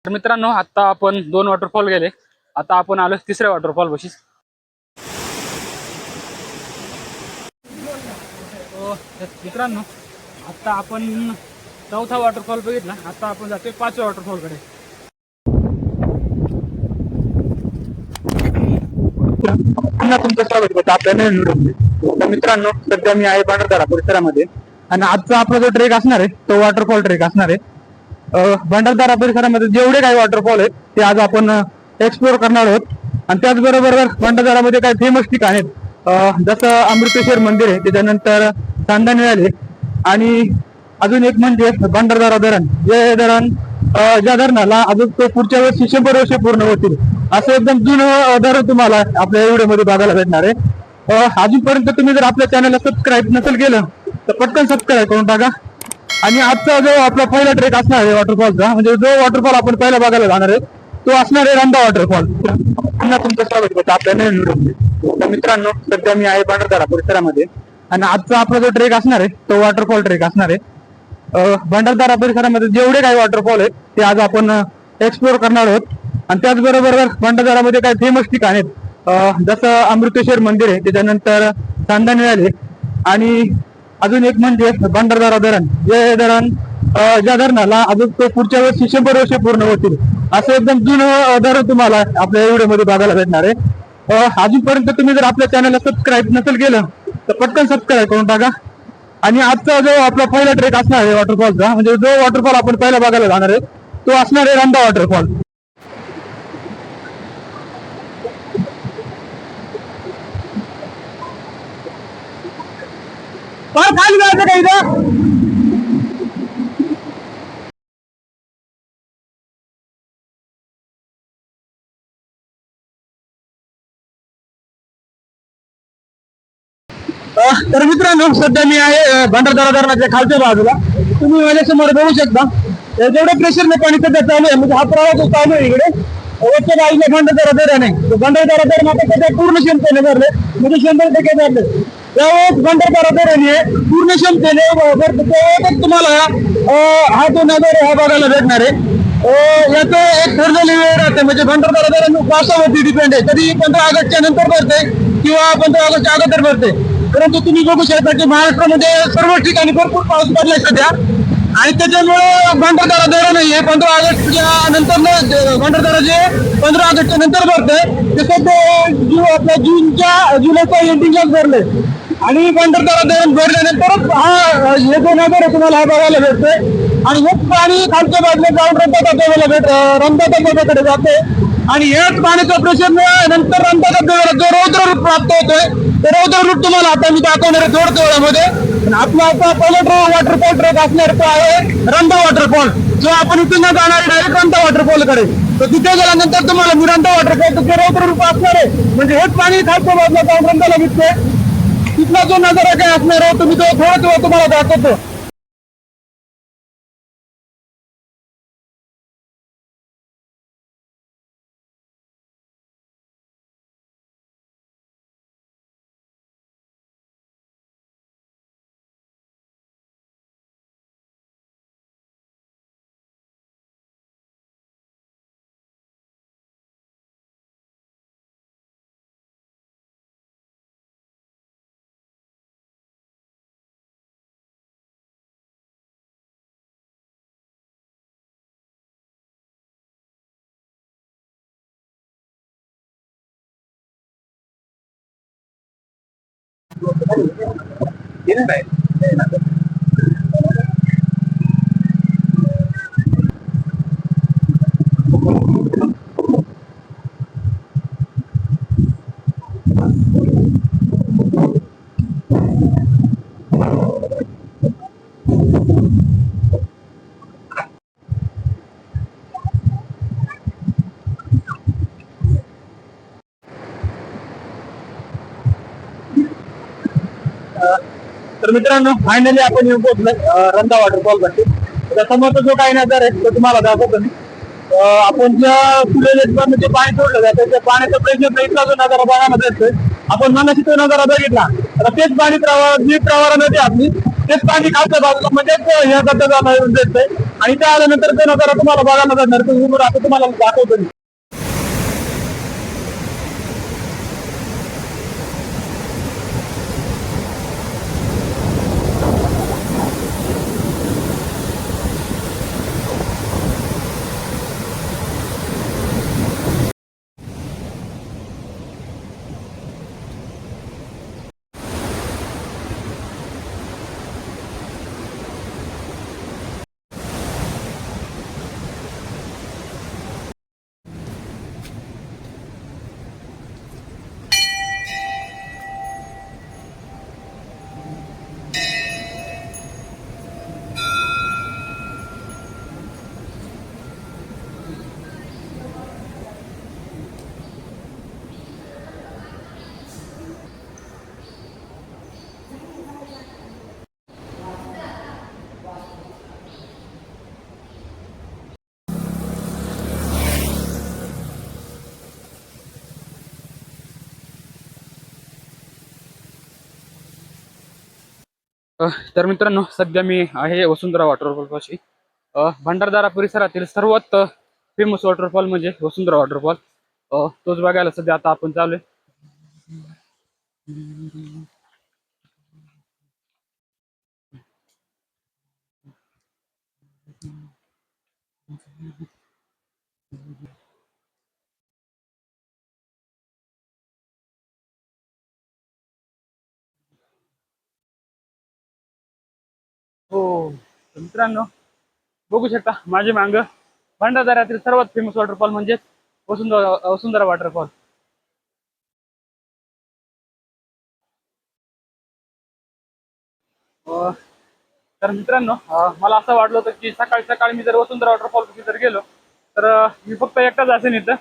तर मित्रांनो, आता आपण 2 वॉटरफॉल गेले. आता आपण आलो तिसऱ्या वॉटरफॉल पाशी. मित्रांनो, आता आपण चौथा वॉटरफॉल बघितला. आता आपण जातोय 5व्या वॉटरफॉल कडे. तुमचं स्वागत करतो आपल्या नवीन व्हिडिओ. तर मित्रांनो, सध्या मी आहे भंडारदरा परिसरामध्ये आणि आजचा आपला जो ट्रेक असणार आहे तो वॉटरफॉल ट्रेक असणार आहे. भंडारदरा परिसरामध्ये जेवढे काही वॉटरफॉल आहेत ते आज आपण एक्सप्लोर करणार आहोत. आणि त्याचबरोबर भंडारदरामध्ये काही फेमस ठिकाण आहेत, जसं अमृतेश्वर मंदिर आहे, त्याच्यानंतर चांदणी आले आणि अजून एक म्हणजे भंडारदरा धरण. जे धरण ज्या धरणाला अजून तो पुढच्या वर्षी 100 वर्षे पूर्ण होतील असं एकदम जुनं धरण तुम्हाला आपल्या व्हिडिओमध्ये बघायला भेटणार आहे. अजूनपर्यंत तुम्ही जर आपल्या चॅनलला सबस्क्राईब नसेल केलं तर पटकन सबस्क्राईब करून टाका. आणि आजचा जो आपला पहिला ट्रेक असणार आहे वॉटरफॉलचा, म्हणजे जो वॉटरफॉल आपण पहिला बघायला जाणार आहे तो असणार आहे रंधा वॉटरफॉल. पुन्हा तुमचं स्वागत करतो आपल्या नवीन व्हिडिओ. तर मित्रांनो, सध्या मी आहे भंडारदरा परिसरामध्ये आणि आजचा आपला जो ट्रेक असणार आहे तो वॉटरफॉल ट्रेक असणार आहे. भंडारदरा परिसरामध्ये जेवढे काही वॉटरफॉल आहेत ते आज आपण एक्सप्लोर करणार आहोत. आणि त्याचबरोबर भंडारदरामध्ये काही फेमस ठिकाण आहेत, जसं अमृतेश्वर मंदिर आहे, त्याच्यानंतर चांदणी आले आणि अजून एक म्हणजे भंडारदरा धरण. जे धरण ज्या धरणाला अजून तो पुढच्या वर्षी 100 वर्षे पूर्ण होतील असं एकदम जुनं धरण तुम्हाला आपल्या व्हिडिओमध्ये बघायला भेटणार आहे. अजूनपर्यंत तुम्ही जर आपल्या चॅनलला सबस्क्राईब नसेल केलं तर पटकन सबस्क्राईब करून टाका. आणि आजचा जो आपला पहिला ट्रेक असणार आहे वॉटरफॉलचा, म्हणजे जो वॉटरफॉल आपण पहिला बघायला जाणार आहे तो असणार आहे रंधा वॉटरफॉल. खाली जायचं का इथं? तर मित्रांनो, सध्या मी आहे भंडारदरा धरणाच्या खालच्या बाजूला. तुम्ही माझ्या समोर बघू शकता जेवढं प्रेशरने पाणी सध्या चालू आहे, म्हणजे हा प्रवाह चालू आहे इकडे. वरच्या बाजूला भंडारदरा धरण आहे. भंडारदरा धरण आता सध्या पूर्ण क्षमतेने भरले, म्हणजे 100% भरले. त्यावेळेस भंडारदरा धरण हे पूर्ण क्षमतेने त्यावेळेस तुम्हाला हा जो नजारा हा बघायला भेटणार आहे. याचं एक ठरलेली वेळ राहते, म्हणजे भंडारदरा धरण पावसावरती डिपेंड आहे. कधी 15 ऑगस्टच्या नंतर भरते किंवा 15 ऑगस्टच्या अगोदर भरते. परंतु तुम्ही बघू शकता की महाराष्ट्रामध्ये सर्व ठिकाणी भरपूर पाऊस पडलाय सध्या, आणि त्याच्यामुळे भंडारदरा धरण नाहीये 15 ऑगस्टच्या नंतर. भंडारदरा जे 15 ऑगस्टच्या नंतर भरते ते सध्या आपल्या जुलैच्या एंडिंगलाच भरले. आणि भंडारदरा धरण भरल्यानंतरच हा हे जो नजारा तुम्हाला हा बघायला भेटतोय. आणि हेच पाणी खालच्या बाजूला जाऊन रंधा धबधब्याकडे जाते. आणि हेच पाण्याच्या प्रेशरमुळे नंतर रंधा धबधब्याला जो रौद्र रूप प्राप्त होतोय ते रौद्र रूप तुम्हाला आता मी दाखवणार आहे थोड्या वेळामध्ये. आपला आता पहिला वॉटरफॉल ट्रेक असणार तो आहे रंधा वॉटरफॉल, जो आपण इथून न जाणार डायरेक्ट रंधा वॉटरफॉल कडे. तर तिथे गेल्यानंतर तुम्हाला मी रंधा वॉटरफॉल जे रौद्र रूप असणार आहे, म्हणजे हेच पाणी खालच्या बाजूला जाऊन रंधाला मिळते. तिथला जो नजारा काय असणार आहे तुम्ही तो थोड्याच वेळ तुम्हाला दाखवतो. तर मित्रांनो, फायनली आपण येऊन पोहोचलोय रंधा वॉटरफॉल साठी. समोरचा जो काही नजारा आहे तो तुम्हाला दाखवतो मी. आपण ज्या फुलेले जे पाणी सोडलं जातं त्या पाण्याचा प्रेशर इथला जो नजारा बघायला भेटतोय, आपण मनाशी तो नजारा बघितला तर तेच पाणी प्रवाह जी प्रवाह नदी आपली तेच पाणी खालच्या बाजूला म्हणजे ह्या धबधब्याला येऊन भेटतंय. आणि त्या आल्यानंतर ते नजारा तुम्हाला बघायला जाणार तर आता तुम्हाला दाखवतो. तर मित्रांनो सध्या मी आहे वसुंधरा वॉटरफॉल पाशी. भंडारदरा परिसरातील सर्वात फेमस वॉटरफॉल म्हणजे वसुंधरा वॉटरफॉल. तोच बघायला सध्या आता आपण चालू हो. मित्रांनो बघू शकता माझे मांग भंडारदऱ्यातील सर्वात फेमस वॉटरफॉल म्हणजे वसुंधरा वॉटरफॉल. तर मित्रांनो मला असं वाटलं होतं की सकाळी सकाळी मी जर वसुंधरा वॉटरफॉल जर गेलो तर मी फक्त एकटाच असेल इथं.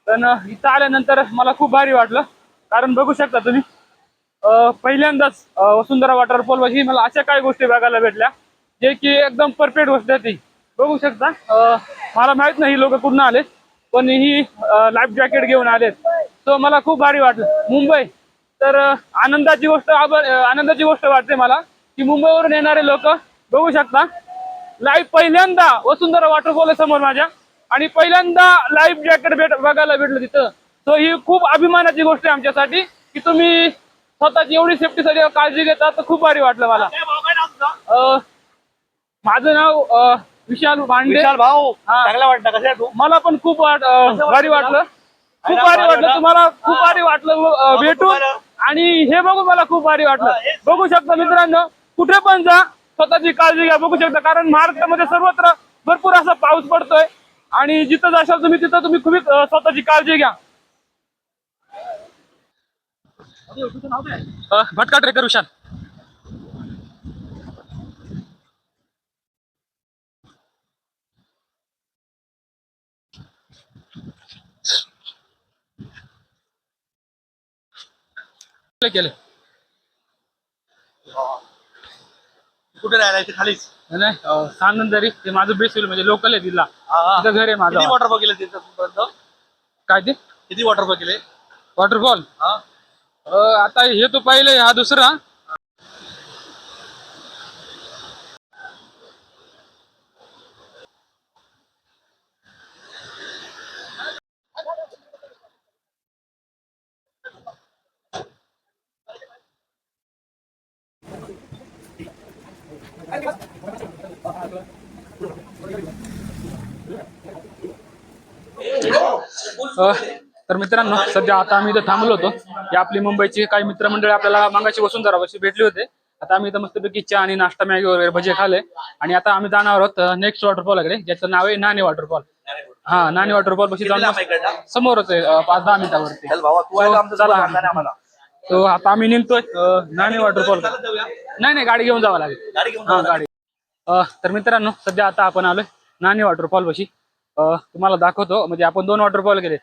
पण इथं आल्यानंतर मला खूप भारी वाटलं. कारण बघू शकता तुम्ही पहिल्यांदाच वसुंधरा वॉटरफॉल ही मला अशा काही गोष्टी बघायला भेटल्या जे की एकदम परफेक्ट गोष्ट होती. बघू शकता मला माहित नाही लोक कुठून आले पण ही लाईफ जॅकेट घेऊन आलेत. तो मला खूप भारी वाटलं. मुंबई तर आनंदाची गोष्ट वाटते मला की मुंबईवरून येणारे लोक बघू शकता लाईव्ह पहिल्यांदा वसुंधरा वॉटरफॉल समोर माझ्या आणि पहिल्यांदा लाईफ जॅकेट बघायला भेटलं तिथं. सो ही खूप अभिमानाची गोष्ट आहे आमच्यासाठी की तुम्ही स्वतःची एवढी सेफ्टीसाठी काळजी घेता तर खूप भारी वाटलं मला. माझं नाव विशाल भांडे. विशाल भाऊ चांगला वाटतं कसं तू? मला पण खूप भारी वाटलं. खूप भारी वाटलं. तुम्हाला खूप भारी वाटलं भेटून आणि हे बघून मला खूप भारी वाटलं. बघू शकता मित्रांनो कुठे पण जा स्वतःची काळजी घ्या. बघू शकता कारण महाराष्ट्रामध्ये सर्वत्र भरपूर असा पाऊस पडतोय आणि जिथं जाशाल तुम्ही तिथं तुम्ही खूप स्वतःची काळजी घ्या. भटका ट्रेकर विशाल. केले कुठे राहिला इथे खालीच नाही सानंदरी ते माझं बेस म्हणजे लोकल आहे तिथला. तिथं घर आहे माझं. किती वॉटरफॉल केले तिथपर्यंत? काय ते किती वॉटरफॉल केले? वॉटरफॉल हा आता हे तो पहिले हा दुसरा. तर मित्रांनो सध्या आता आम्ही इथं थांबलो होतो. ही आपली मुंबईची काही मित्रमंडळी आपल्याला मागाशी वसुंधरा वर्षी भेटली होते. आता आम्ही इथं मस्तपैकी चहा आणि नाश्ता मॅगी वगैरे भजे खाले आणि आता आम्ही जाणार आहोत नेक्स्ट वॉटरफॉलकडे ज्याचं नाव आहे नाणे वॉटरफॉल. हा नाणे वॉटरफॉल पाशी जाऊन समोरच आहे 5-10 मिनिटावरती. चला तो आता आम्ही निघतोय नाणे वॉटरफॉल. नाही नाही गाडी घेऊन जावं लागेल. हा गाडी. तर मित्रांनो सध्या आता आपण आलोय नाणे वॉटरफॉल पाशी. तुम्हाला दाखवतो म्हणजे आपण 2 वॉटरफॉल गेले.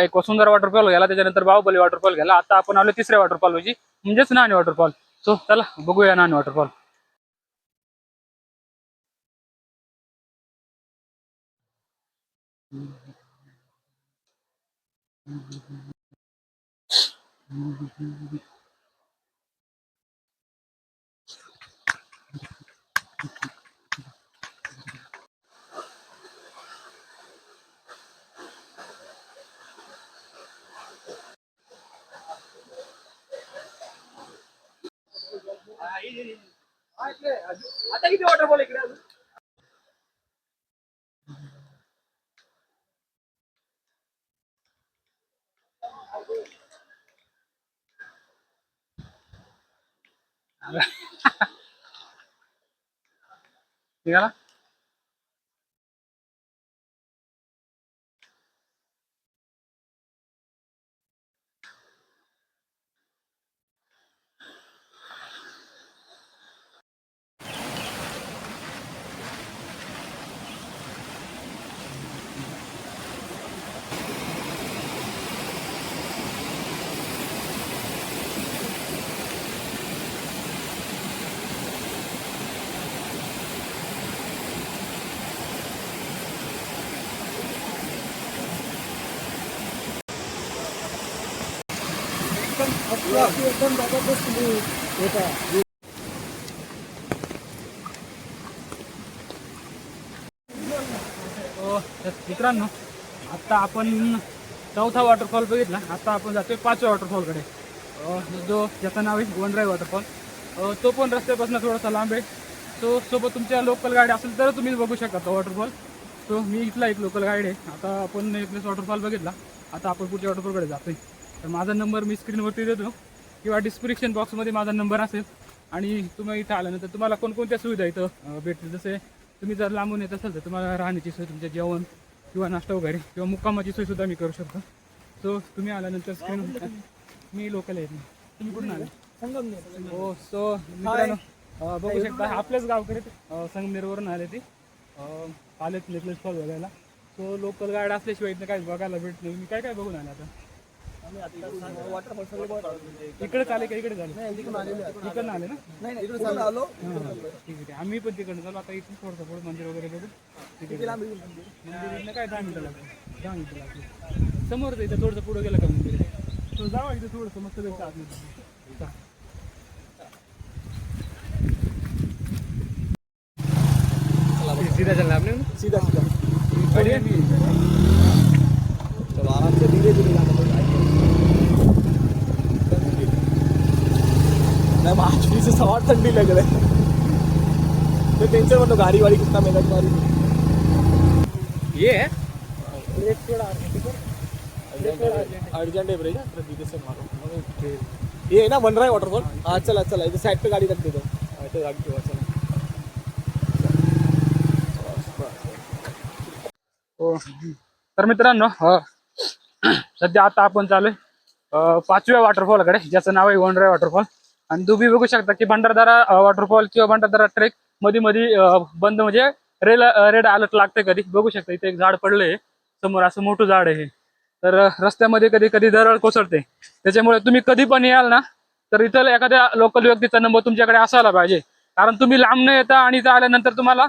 एक वसुंधरा वॉटरफॉल गेला त्याच्यानंतर बाहुबली वॉटरफॉल गेला. आता आपण आलो तिसऱ्या वॉटरफॉल पाशी म्हणजेच नाणे वॉटरफॉल. सो चला बघूया नाणे वॉटरफॉल. आता किती वॉटरफॉल इकडे अजून? निघाला. तर मित्रांनो, आता आपण चौथा वॉटरफॉल बघितला. आता आपण जातोय 5व्या वॉटरफॉलकडे, जो ज्याचं नाव आहे वनराई वॉटरफॉल. तो पण रस्त्यापासून थोडासा लांब आहे. तो सोबत तुमच्या लोकल गाडी असेल तर तुम्ही बघू शकता तो वॉटरफॉल. तो मी इथला एक लोकल गाईड आहे. आता आपण इथलेच वॉटरफॉल बघितला. आता आपण पुढच्या वॉटरफॉलकडे जातोय. तर माझा नंबर मी स्क्रीनवरती देतो किंवा डिस्क्रिप्शन बॉक्समध्ये माझा नंबर असेल. आणि तुम्ही इथं आल्यानंतर तुम्हाला कोणकोणत्या सुविधा इथं भेटतील. जसे तुम्ही जर लांबून येत असाल तर तुम्हाला राहण्याची सोय, तुमच्या जेवण किंवा नाश्ता वगैरे किंवा मुक्कामाची सोयसुद्धा मी करू शकतो. सो तुम्ही आल्यानंतर स्क्रीन मी लोकल आहे. तुम्ही कुठून आले? हो. सो मित्रांनो, बघू शकता आपल्याच गावकडे संगमेरवरून आले ते आलेत नेकलेस फॉल बघायला. सो लोकल गाईड असल्याशिवाय इथं काय बघायला भेटत नाही. मी काय काय बघून आले आता? इकडे आले का इकडे झाले? इकडनं आले ना? ठीक आहे. आम्ही पण तिकडनं चालू. आता इथून थोडंसं पुढे मंदिर वगैरे बघू. तिकडे मंदिर काय 10 मिनिटं लागतील. 10 मिनिटं लागतील. समोरच इथं थोडंसं पुढे गेलं का मंदिर. तो जावा इथं थोडंसं मस्त भेटतं आतमध्ये. सीधा चलना आपने? सीधा सीधा बढ़िया. चलो आराम से धीरे धीरे जाना पड़ेगा. मैं माचुरी से सवार ठंडी लग रहा है. तो टेंशन मत लो, गाड़ी वाड़ी कितना मेहनत मारी. ये है अर्जेंट है ब्रेक धीरे से मारो. ये है ना बन रहा है वाटरफॉल. हाँ चला चला इधर साइड पे गाड़ी रख दे दो. इधर गाड़ी के चला. हो. तर मित्रांनो, सध्या आता आपण चालूय 5व्या वॉटरफॉलकडे, ज्याचं नाव आहे वनराई वॉटरफॉल. आणि तुम्ही बघू शकता की भंडारदरा वॉटरफॉल किंवा भंडारदरा ट्रेक मध्ये बंद, म्हणजे रेड अलर्ट लागते कधी. बघू शकता इथे एक झाड पडलंय समोर, असं मोठं झाड आहे. तर रस्त्यामध्ये कधी कधी दरड कोसळते. त्याच्यामुळे तुम्ही कधी पण याल ना, तर इथं एखाद्या लोकल व्यक्तीचा नंबर तुमच्याकडे असायला पाहिजे. कारण तुम्ही लांब न येता आणि इथं आल्यानंतर तुम्हाला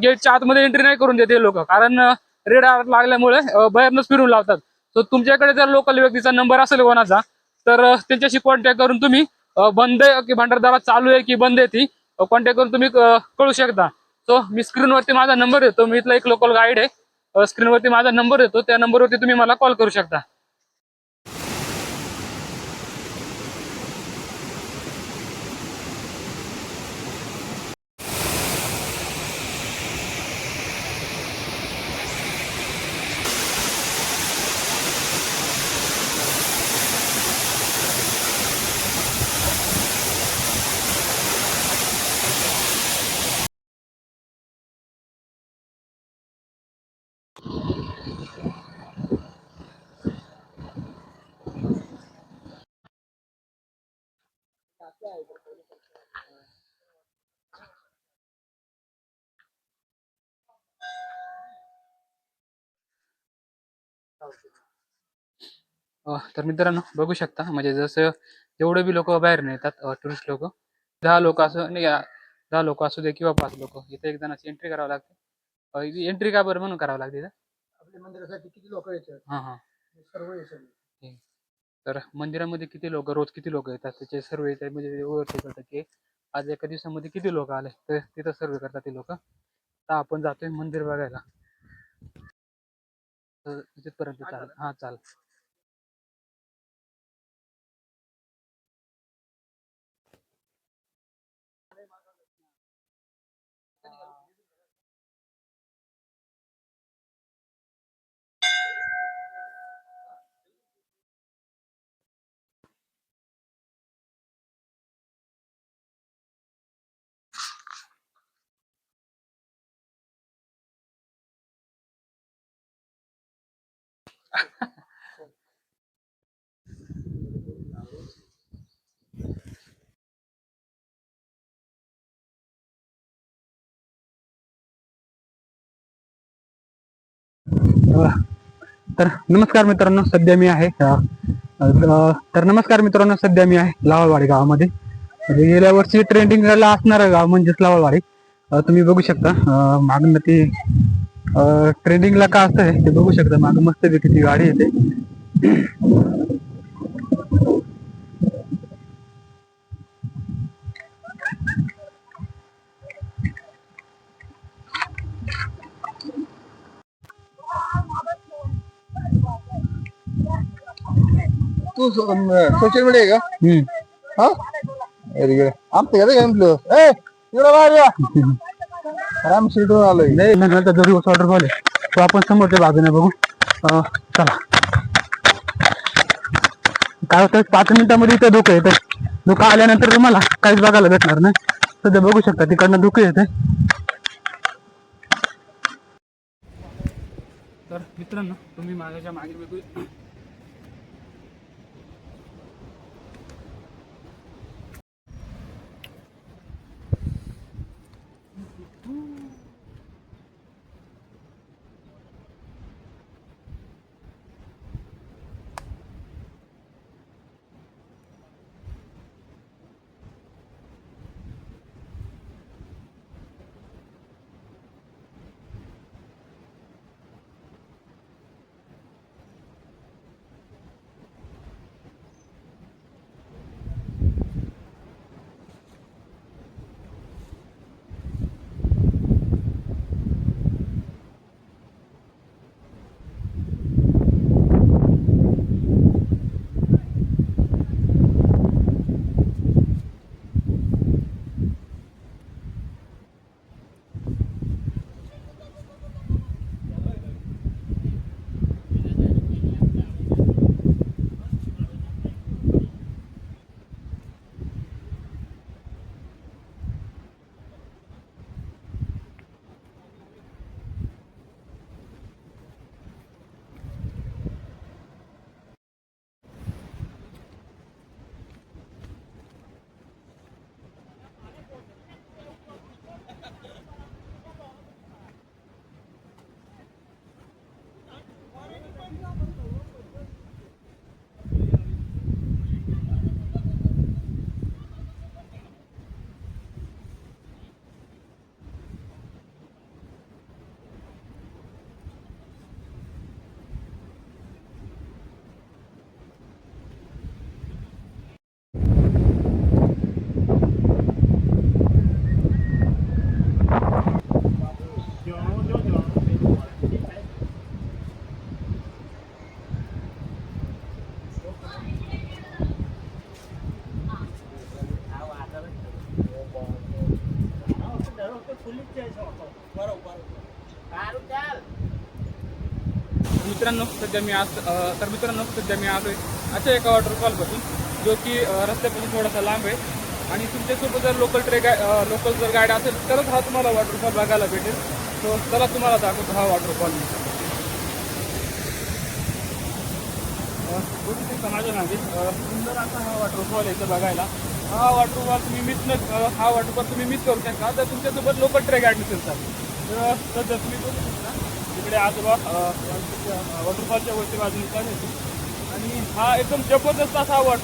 गेटच्या आतमध्ये एंट्री नाही करून देते लोक. कारण रेड अलर्ट लागल्यामुळे बाहेरनच फिरून लावतात. तर तुमच्याकडे जर लोकल व्यक्तीचा नंबर असेल कोणाचा, तर त्यांच्याशी कॉन्टॅक्ट करून तुम्ही बंद आहे की भंडारदरा चालू आहे की बंद आहे ती कॉन्टॅक्ट करून तुम्ही कळू शकता. सो मी स्क्रीनवरती माझा नंबर देतो. मी इथला एक लोकल गाईड आहे. स्क्रीनवरती माझा नंबर देतो. त्या नंबरवरती तुम्ही मला कॉल करू शकता. तर मित्रांनो बघू शकता, म्हणजे जसं जेवढे बी लोक बाहेर येतात टुरिस्ट लोक, 10 लोक असं नाही, 10 लोक असू दे किंवा 5 लोक, इथे एक जणांची एंट्री करावं लागते. एंट्री का बरं म्हणून करावं लागते? आपल्या मंदिरासाठी किती लोक येतात हां हां. सर्व येतात. तर मंदिरामध्ये किती लोक, रोज किती लोक येतात त्याचे सर्व येतात, म्हणजे ओळखले जातात की आज एका दिवसामध्ये किती लोक आले, तर तिथं सर्वे करतात ते लोक. आता आपण जातोय मंदिर बघायला. तर तिथपर्यंत चालेल? हां चालेल. तर नमस्कार मित्रांनो, सध्या मी आहे सध्या मी आहे लावळवाडी गावामध्ये. म्हणजे गेल्या वर्षी ट्रेंडिंगला असणारं गाव म्हणजेच लावळवाडी. तुम्ही बघू शकता मागणं ती ट्रेंडिंगला का असतंय ते बघू शकता. मागं मस्तपैकी ती गाडी येते. तू सोशल मीडिया आहे का? हा व्हेरी गुड. आमचं घेतं गेमलो तिकडे बाहेर राम सीटवर आलोय. नाही नंतर जो रिवर्स वॉटरफॉल आहे तो आपण समोरच्या बाजूने बघू. चला. काय होतं 5 मिनिटांमध्ये इथं धुकं येतं. धुकं आल्यानंतर तुम्हाला काहीच बघायला भेटणार नाही. सध्या बघू शकता तिकडनं धुकं येते. तर मित्रांनो, तुम्ही माझ्या मागे बघू. मित्रांनो सध्या मी आलोय अशा एका वॉटरफॉल पासून, जो की रस्त्यापासून थोडासा लांब आहे. आणि तुमच्यासोबत जर लोकल जर गाडी असेल तरच हा तुम्हाला वॉटरफॉल बघायला भेटेल. तो चला तुम्हाला दाखवतो हा वॉटरफॉल. माझ्या मागे सुंदर असा हा वॉटरफॉल आहे बघायला. हा वॉटरफॉल तुम्ही मिस करू शकता जर तुमच्यासोबत लोकल ट्रेक गाडी नसेल तर. सध्या तुम्ही बघू शकता तिकडे आजोबा वॉटरफॉलच्या वरती बाजूने चालू. आणि हा एकदम जबरदस्त असा वॉटरफॉल